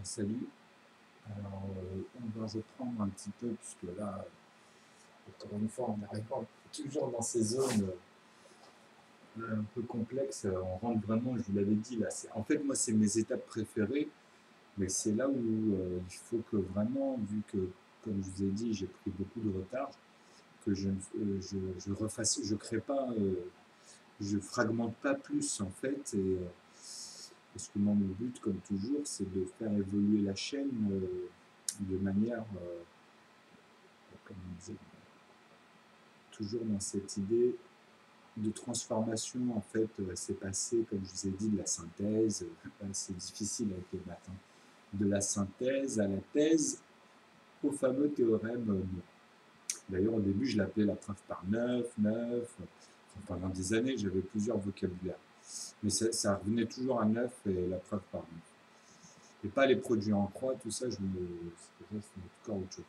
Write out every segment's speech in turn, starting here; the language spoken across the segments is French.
Salut. Alors, on va reprendre un petit peu, puisque là, encore une fois, on arrive toujours dans ces zones un peu complexes. On rentre vraiment, je vous l'avais dit, là. En fait, moi, c'est mes étapes préférées, mais c'est là où il faut que vraiment, vu que, comme je vous ai dit, j'ai pris beaucoup de retard, que je refasse, je crée pas, je fragmente pas plus, en fait, parce que moi, mon but, comme toujours, c'est de faire évoluer la chaîne de manière, comme on disait, toujours dans cette idée de transformation. En fait, c'est passé, comme je vous ai dit, de la synthèse, c'est difficile avec les maths, hein, de la synthèse à la thèse, au fameux théorème Moore. D'ailleurs, au début, je l'appelais la preuve par 9, 9. Enfin, pendant des années, j'avais plusieurs vocabulaires. Mais ça revenait toujours à 9 et la preuve par 9. Et pas les produits en croix, tout ça, c'est encore autre chose.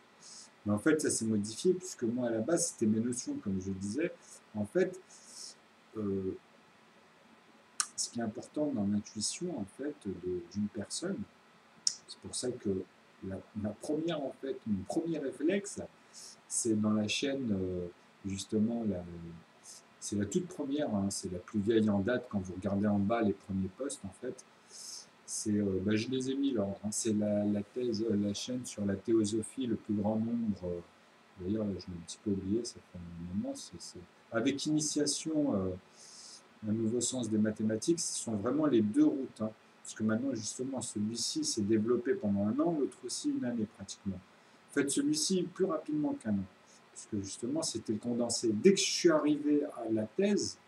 Mais en fait, ça s'est modifié, puisque moi, à la base, c'était mes notions, comme je disais. En fait, euh, ce qui est important dans l'intuition, en fait, d'une personne, c'est pour ça que ma première, en fait, mon premier réflexe, c'est dans la chaîne, justement, c'est la toute première, hein, c'est la plus vieille en date. Quand vous regardez en bas les premiers posts, en fait, je les ai mis là, hein, c'est la thèse, la chaîne sur la théosophie, le plus grand nombre. D'ailleurs, là, je l'ai un petit peu oublié, ça fait un moment. Avec initiation, un nouveau sens des mathématiques, ce sont vraiment les deux routes, hein. Parce que maintenant, justement, celui-ci s'est développé pendant un an, l'autre aussi une année pratiquement. En fait, celui-ci plus rapidement qu'un an, puisque justement, c'était condensé. Dès que je suis arrivé à la thèse,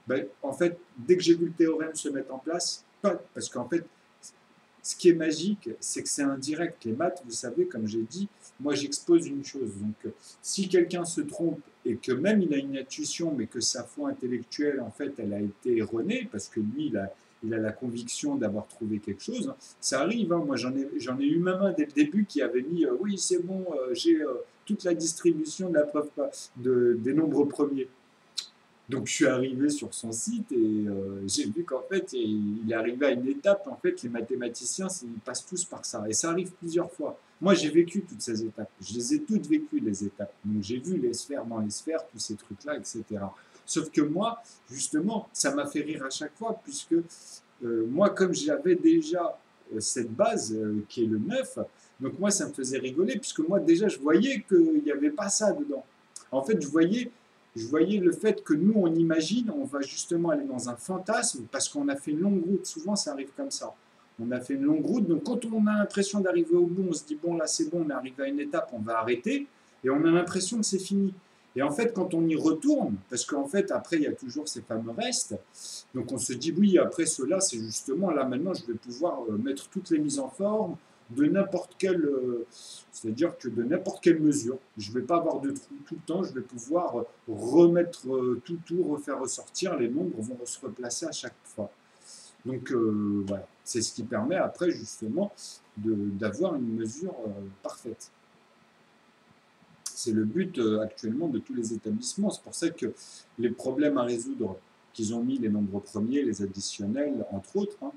ben, en fait, dès que j'ai vu le théorème se mettre en place, parce qu'en fait, ce qui est magique, c'est que c'est indirect. Les maths, vous savez, comme j'ai dit, moi j'expose une chose. Donc, si quelqu'un se trompe et que même il a une intuition, mais que sa foi intellectuelle, en fait, elle a été erronée, parce que lui, il a la conviction d'avoir trouvé quelque chose, ça arrive. Hein. Moi, j'en ai eu même un dès le début qui avait mis oui, c'est bon, j'ai toute la distribution de la preuve des nombres premiers. Donc je suis arrivé sur son site et j'ai vu qu'en fait il est arrivé à une étape. En fait, les mathématiciens ils passent tous par ça et ça arrive plusieurs fois. Moi j'ai vécu toutes ces étapes, je les ai toutes vécues les étapes. Donc j'ai vu les sphères dans les sphères, tous ces trucs là, etc. Sauf que moi justement ça m'a fait rire à chaque fois puisque moi comme j'avais déjà cette base qui est le 9, donc moi ça me faisait rigoler puisque moi déjà je voyais qu'il n'y avait pas ça dedans. En fait je voyais le fait que nous, on imagine, on va justement aller dans un fantasme parce qu'on a fait une longue route. Souvent, ça arrive comme ça. On a fait une longue route, donc quand on a l'impression d'arriver au bout, on se dit bon, là c'est bon, on est arrivé à une étape, on va arrêter, et on a l'impression que c'est fini. Et en fait, quand on y retourne, parce qu'en fait, après, il y a toujours ces fameux restes, donc on se dit oui, après cela, c'est justement là maintenant, je vais pouvoir mettre toutes les mises en forme de n'importe quelle, c'est-à-dire que de n'importe quelle mesure. Je ne vais pas avoir de trou tout le temps, je vais pouvoir remettre tout, refaire ressortir, les nombres vont se replacer à chaque fois. Donc voilà, c'est ce qui permet après justement d'avoir une mesure parfaite. C'est le but actuellement de tous les établissements. C'est pour ça que les problèmes à résoudre qu'ils ont mis, les nombres premiers, les additionnels, entre autres, hein.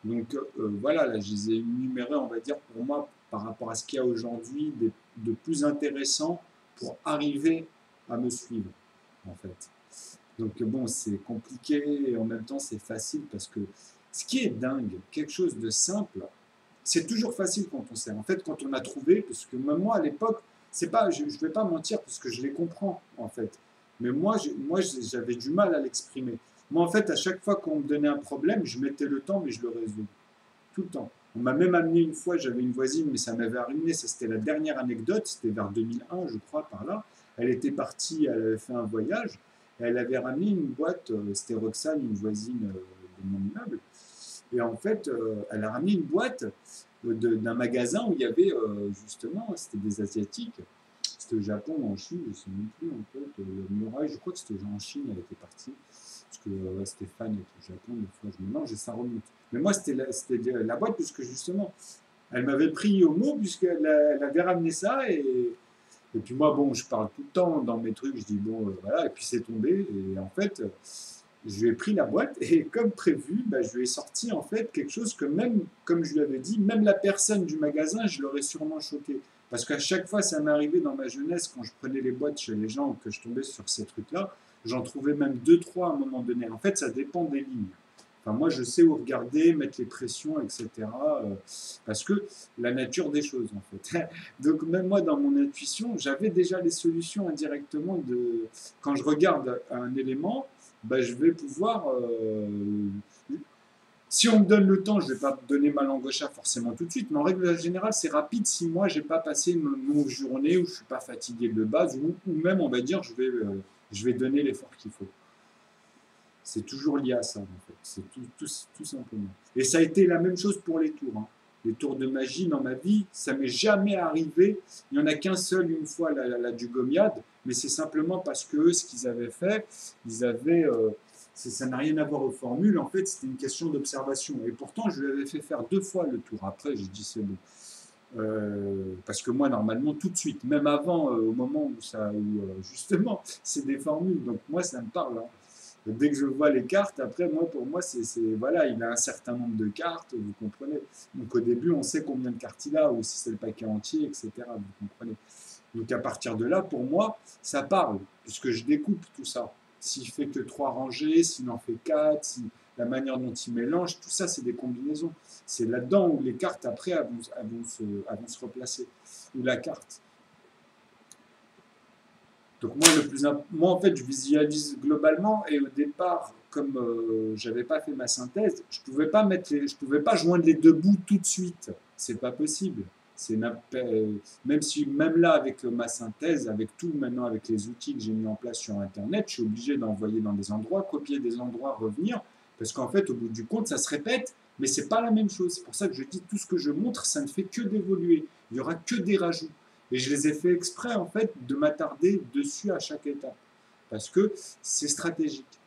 Donc voilà, là, je les ai énumérés, on va dire, pour moi, par rapport à ce qu'il y a aujourd'hui de plus intéressant pour arriver à me suivre, en fait. Donc bon, c'est compliqué et en même temps c'est facile parce que ce qui est dingue, quelque chose de simple, c'est toujours facile quand on sait. En fait, quand on a trouvé, parce que même moi à l'époque, c'est pas, je ne vais pas mentir parce que je les comprends en fait. Mais moi, j'avais du mal à l'exprimer. Moi, en fait, à chaque fois qu'on me donnait un problème, je mettais le temps, mais je le résolvais tout le temps. On m'a même amené une fois, j'avais une voisine, mais ça m'avait arrivé, ça c'était la dernière anecdote, c'était vers 2001, je crois, par là. Elle était partie, elle avait fait un voyage, et elle avait ramené une boîte, c'était Roxane, une voisine de mon immeuble, et en fait, elle a ramené une boîte d'un magasin où il y avait justement, c'était des Asiatiques, c'était au Japon ou en Chine, je ne sais même plus en fait, le muraille, je crois que c'était en Chine, elle était partie, parce que Stéphane est au Japon, des fois je mélange et ça remonte. Mais moi, c'était la boîte, puisque justement, elle m'avait pris au mot, puisqu'elle elle avait ramené ça, et puis moi, bon, je parle tout le temps dans mes trucs, je dis bon, voilà, et puis c'est tombé, et en fait, je lui ai pris la boîte et comme prévu, bah, je lui ai sorti en fait quelque chose que même, comme je lui avais dit, même la personne du magasin, je l'aurais sûrement choqué. Parce qu'à chaque fois, ça m'est arrivé dans ma jeunesse, quand je prenais les boîtes chez les gens, que je tombais sur ces trucs-là, j'en trouvais même deux, trois à un moment donné. En fait, ça dépend des lignes. Enfin, moi, je sais où regarder, mettre les pressions, etc. Parce que la nature des choses, en fait. Donc, même moi, dans mon intuition, j'avais déjà les solutions indirectement de... Quand je regarde un élément, bah, je vais pouvoir... si on me donne le temps, je ne vais pas donner ma langue au chat forcément tout de suite, mais en règle générale, c'est rapide si moi, j'ai pas passé une longue journée où je ne suis pas fatigué de base, ou même, on va dire, je vais donner l'effort qu'il faut. C'est toujours lié à ça, en fait. C'est tout simplement. Et ça a été la même chose pour les tours. Hein. Les tours de magie dans ma vie, ça m'est jamais arrivé. Il n'y en a qu'un seul une fois, la du Gomiade, mais c'est simplement parce que eux, ce qu'ils avaient fait, ils avaient. Ça n'a rien à voir aux formules, en fait, c'était une question d'observation. Et pourtant, je lui avais fait faire 2 fois le tour. Après, j'ai dit c'est bon. Parce que moi, normalement, tout de suite, même avant, au moment justement, c'est des formules. Donc moi, ça me parle. Hein. Dès que je vois les cartes, après, moi, pour moi, voilà, il a un certain nombre de cartes, vous comprenez. Donc au début, on sait combien de cartes il a, ou si c'est le paquet entier, etc. Vous comprenez. Donc à partir de là, pour moi, ça parle, puisque je découpe tout ça. S'il fait que 3 rangées, s'il en fait 4, si, la manière dont il mélange, tout ça, c'est des combinaisons. C'est là-dedans où les cartes, après, elles vont se replacer. Ou la carte. Donc moi, en fait, je visualise globalement et au départ, comme j'avais pas fait ma synthèse, je pouvais pas joindre les deux bouts tout de suite. C'est pas possible. C'est même si même là avec ma synthèse, avec tout maintenant avec les outils que j'ai mis en place sur Internet, je suis obligé d'envoyer dans des endroits, copier des endroits, revenir, parce qu'en fait, au bout du compte, ça se répète, mais c'est pas la même chose. C'est pour ça que je dis tout ce que je montre, ça ne fait que d'évoluer. Il y aura que des rajouts. Et je les ai fait exprès, en fait, de m'attarder dessus à chaque étape. Parce que c'est stratégique.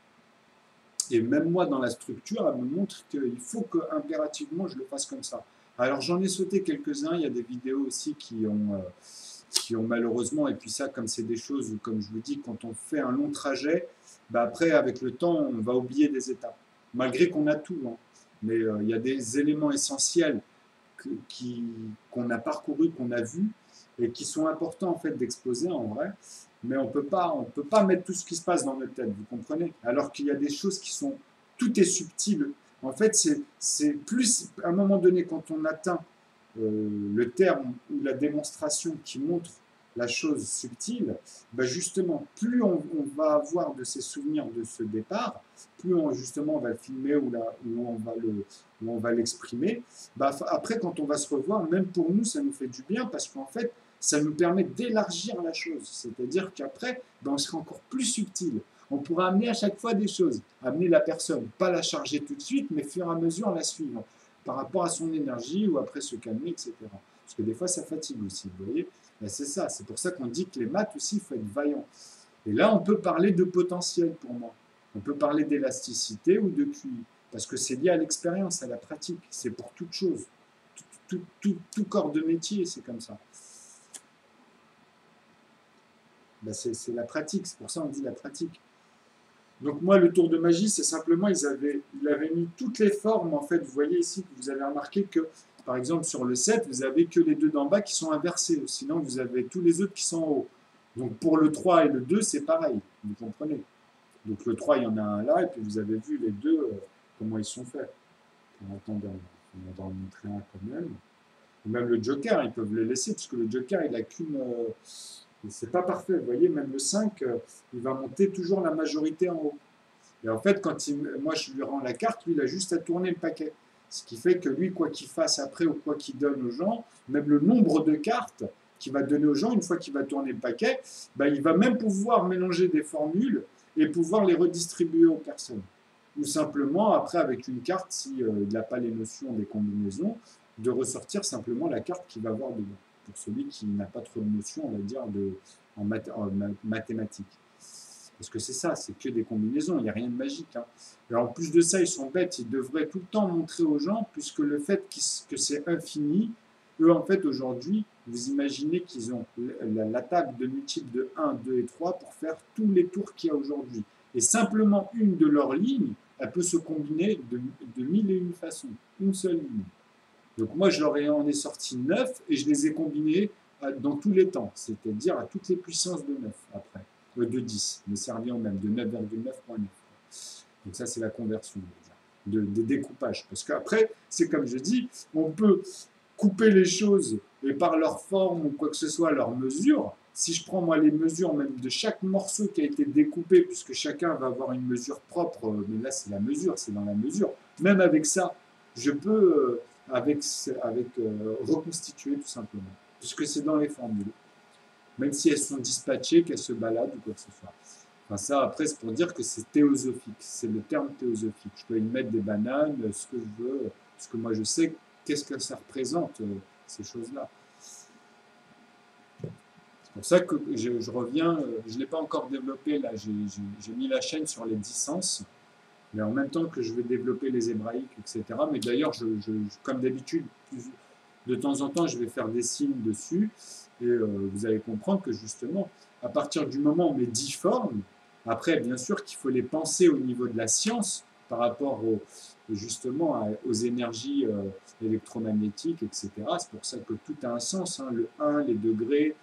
Et même moi, dans la structure, elle me montre qu'il faut que impérativement je le fasse comme ça. Alors j'en ai sauté quelques-uns, il y a des vidéos aussi qui ont malheureusement, et puis ça, comme c'est des choses où, comme je vous dis, quand on fait un long trajet, bah après, avec le temps, on va oublier des étapes. Malgré qu'on a tout. Hein. Mais il y a des éléments essentiels qu'on a parcourus, qu'on a vus, et qui sont importants en fait d'exposer en vrai, mais on peut pas mettre tout ce qui se passe dans notre tête, vous comprenez? Alors qu'il y a des choses qui sont, tout est subtil. En fait, c'est plus, à un moment donné, quand on atteint le terme ou la démonstration qui montre la chose subtile, ben justement, plus on va avoir de ces souvenirs de ce départ, plus justement on va le filmer où on va l'exprimer, ben après quand on va se revoir, même pour nous, ça nous fait du bien parce qu'en fait, ça nous permet d'élargir la chose. C'est-à-dire qu'après, ben on sera encore plus subtil. On pourra amener à chaque fois des choses, amener la personne, pas la charger tout de suite, mais fur et à mesure la suivre par rapport à son énergie ou après se calmer, etc. Parce que des fois, ça fatigue aussi, vous voyez. Ben, c'est ça, c'est pour ça qu'on dit que les maths aussi, il faut être vaillant. Et là, on peut parler de potentiel pour moi. On peut parler d'élasticité ou de QI, parce que c'est lié à l'expérience, à la pratique. C'est pour toute chose. Tout corps de métier, c'est comme ça. Ben, c'est la pratique, c'est pour ça qu'on dit la pratique. Donc moi, le tour de magie, c'est simplement, il avait mis toutes les formes, en fait. Vous voyez ici que vous avez remarqué que, par exemple, sur le 7, vous avez que les deux d'en bas qui sont inversés. Sinon, vous avez tous les autres qui sont en haut. Donc pour le 3 et le 2, c'est pareil. Vous comprenez? Donc le 3, il y en a un là, et puis vous avez vu les deux, comment ils sont faits. Attendez, on va en montrer un quand même. Même le Joker, ils peuvent le laisser, parce que le Joker, il n'a qu'une... c'est pas parfait, vous voyez, même le 5, il va monter toujours la majorité en haut. Et en fait, moi je lui rends la carte, lui il a juste à tourner le paquet. Ce qui fait que lui, quoi qu'il fasse après ou quoi qu'il donne aux gens, même le nombre de cartes qu'il va donner aux gens, une fois qu'il va tourner le paquet, ben, il va même pouvoir mélanger des formules et pouvoir les redistribuer aux personnes. Ou simplement, après, avec une carte, s'il n'a pas les notions des combinaisons, de ressortir simplement la carte qu'il va avoir dedans. Pour celui qui n'a pas trop de notions, on va dire, en mathématiques. Parce que c'est ça, c'est que des combinaisons, il n'y a rien de magique. Hein. Et en plus de ça, ils sont bêtes, ils devraient tout le temps montrer aux gens, puisque le fait que c'est infini, eux, en fait, aujourd'hui, vous imaginez qu'ils ont la table de multiples de 1, 2 et 3 pour faire tous les tours qu'il y a aujourd'hui. Et simplement une de leurs lignes, elle peut se combiner de mille et une façons. Une seule ligne. Donc moi, en ai sorti 9 et je les ai combinés dans tous les temps, c'est-à-dire à toutes les puissances de 9 après, de 10, mais serviant même de 9,9.9. Donc ça, c'est la conversion, des découpages. Parce qu'après, c'est comme je dis, on peut couper les choses et par leur forme ou quoi que ce soit, leur mesure. Si je prends moi les mesures même de chaque morceau qui a été découpé, puisque chacun va avoir une mesure propre, mais là c'est la mesure, c'est dans la mesure. Même avec ça, je peux reconstituer tout simplement, puisque c'est dans les formules. Même si elles sont dispatchées, qu'elles se baladent ou quoi que ce soit. Enfin, ça, après, c'est pour dire que c'est théosophique. C'est le terme théosophique. Je peux y mettre des bananes, ce que je veux, parce que moi, je sais qu'est-ce que ça représente, ces choses-là. C'est pour ça que je reviens, je ne l'ai pas encore développé, là, j'ai mis la chaîne sur les 10 sens, mais en même temps que je vais développer les hébraïques, etc. Mais d'ailleurs, comme d'habitude, de temps en temps, je vais faire des signes dessus, et vous allez comprendre que justement, à partir du moment où on met 10 formes, après, bien sûr qu'il faut les penser au niveau de la science, par rapport justement aux énergies électromagnétiques, etc. C'est pour ça que tout a un sens, hein, le 1, les degrés,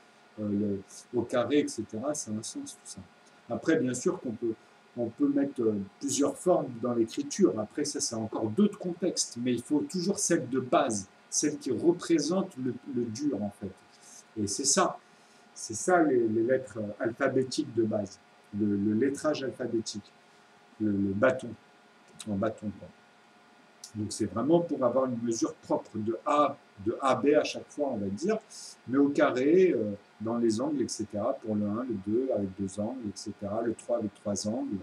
au carré, etc. Ça a un sens tout ça. Après, bien sûr on peut mettre plusieurs formes dans l'écriture. Après, ça, c'est encore d'autres contextes, mais il faut toujours celle de base, celle qui représente le dur, en fait. Et c'est ça les lettres alphabétiques de base, le lettrage alphabétique, le bâton, en bâton. Quoi. Donc c'est vraiment pour avoir une mesure propre de AB à chaque fois, on va dire, mais au carré, dans les angles, etc. Pour le 1, le 2 avec 2 angles, etc. Le 3 avec 3 angles.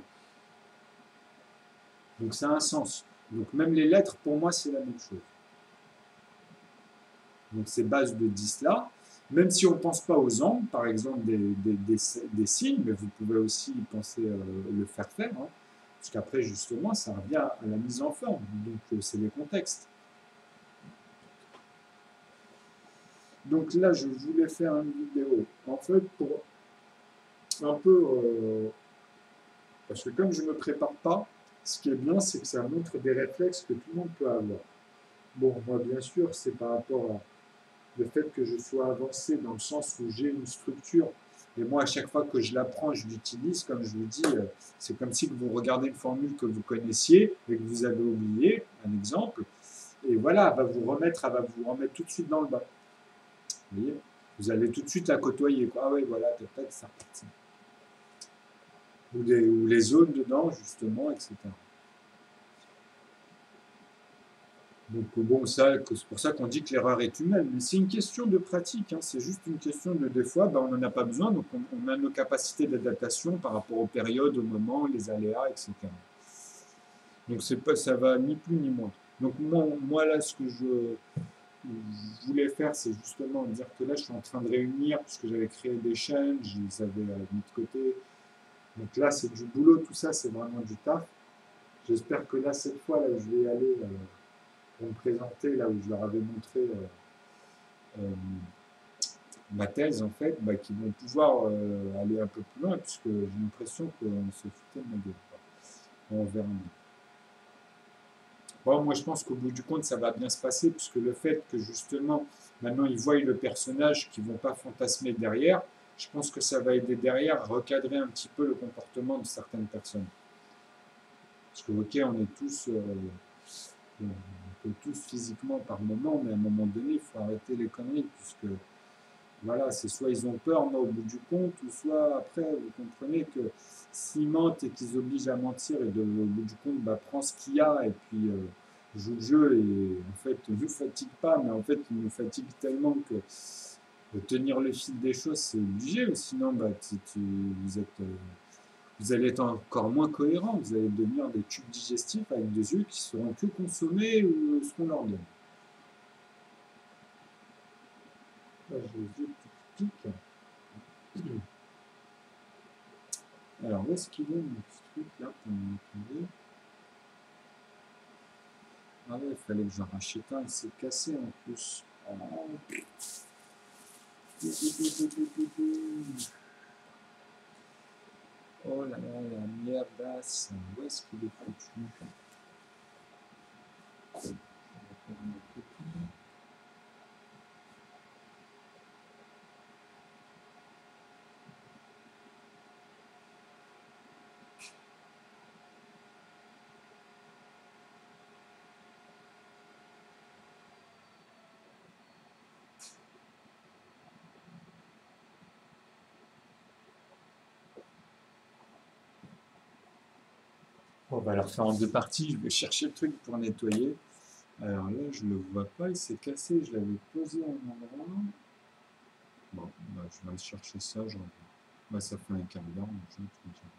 Donc ça a un sens. Donc même les lettres, pour moi, c'est la même chose. Donc ces bases de 10 là, même si on ne pense pas aux angles, par exemple des signes, mais vous pouvez aussi penser le faire faire, hein, parce qu'après justement ça revient à la mise en forme, donc c'est les contextes. Donc là je voulais faire une vidéo, en fait pour un peu, parce que comme je ne me prépare pas, ce qui est bien c'est que ça montre des réflexes que tout le monde peut avoir. Bon, moi bien sûr c'est par rapport à le fait que je sois avancé dans le sens où j'ai une structure, et moi à chaque fois que je l'apprends, je l'utilise, comme je vous dis, c'est comme si vous regardez une formule que vous connaissiez et que vous avez oublié, un exemple, et voilà, elle va vous remettre tout de suite dans le bas. Vous voyez, vous allez tout de suite la côtoyer, quoi. Ah oui, voilà, peut-être ça repartit. Ou les zones dedans, justement, etc. Donc bon, c'est pour ça qu'on dit que l'erreur est humaine, mais c'est une question de pratique, hein. C'est juste une question de des fois, ben, on n'en a pas besoin, donc on a nos capacités d'adaptation par rapport aux périodes, aux moments, les aléas, etc. Donc ça va ni plus ni moins. Donc moi là, ce que je voulais faire, c'est justement dire que là, je suis en train de réunir, puisque j'avais créé des chaînes, je les avais mis de côté. Donc là, c'est du boulot, tout ça, c'est vraiment du taf. J'espère que là, cette fois, là, je vais aller pour me présenter, là où je leur avais montré ma thèse, en fait, bah, qui vont pouvoir aller un peu plus loin, puisque j'ai l'impression qu'on se foutait de ma gueule. On verra bien. Bon, moi, je pense qu'au bout du compte, ça va bien se passer, puisque le fait que, justement, maintenant, ils voient le personnage, qu'ils ne vont pas fantasmer derrière, je pense que ça va aider derrière à recadrer un petit peu le comportement de certaines personnes. Parce que, ok, on est tous... on peut tous physiquement par moment, mais à un moment donné, il faut arrêter les conneries, puisque voilà, c'est soit ils ont peur, moi, au bout du compte, ou soit après, vous comprenez que s'ils mentent et qu'ils obligent à mentir, et au bout du compte, bah, prends ce qu'il y a, et puis joue le jeu, et en fait, ne nous fatigue pas, mais en fait, il nous fatigue tellement que de tenir le fil des choses, c'est obligé, ou sinon, bah, vous allez être encore moins cohérent, vous allez devenir des tubes digestifs avec des yeux qui seront que consommés ou ce qu'on leur donne. Là, j'ai les yeux qui piquent. Alors, où est-ce qu'il est mon petit truc là pour m'entendre? Ah ouais, il fallait que j'en rachète un, il s'est cassé en plus. Oh. Oh là là, la mierdasse. Où est-ce qu'il est foutu? Je vais faire une copie. On va la refaire en deux parties. Je vais chercher le truc pour nettoyer. Alors là, je ne le vois pas. Il s'est cassé. Je l'avais posé à un endroit. Bon, bah, je vais aller chercher ça. Bah, ça fait un quart d'heure. Donc je vais tout dire.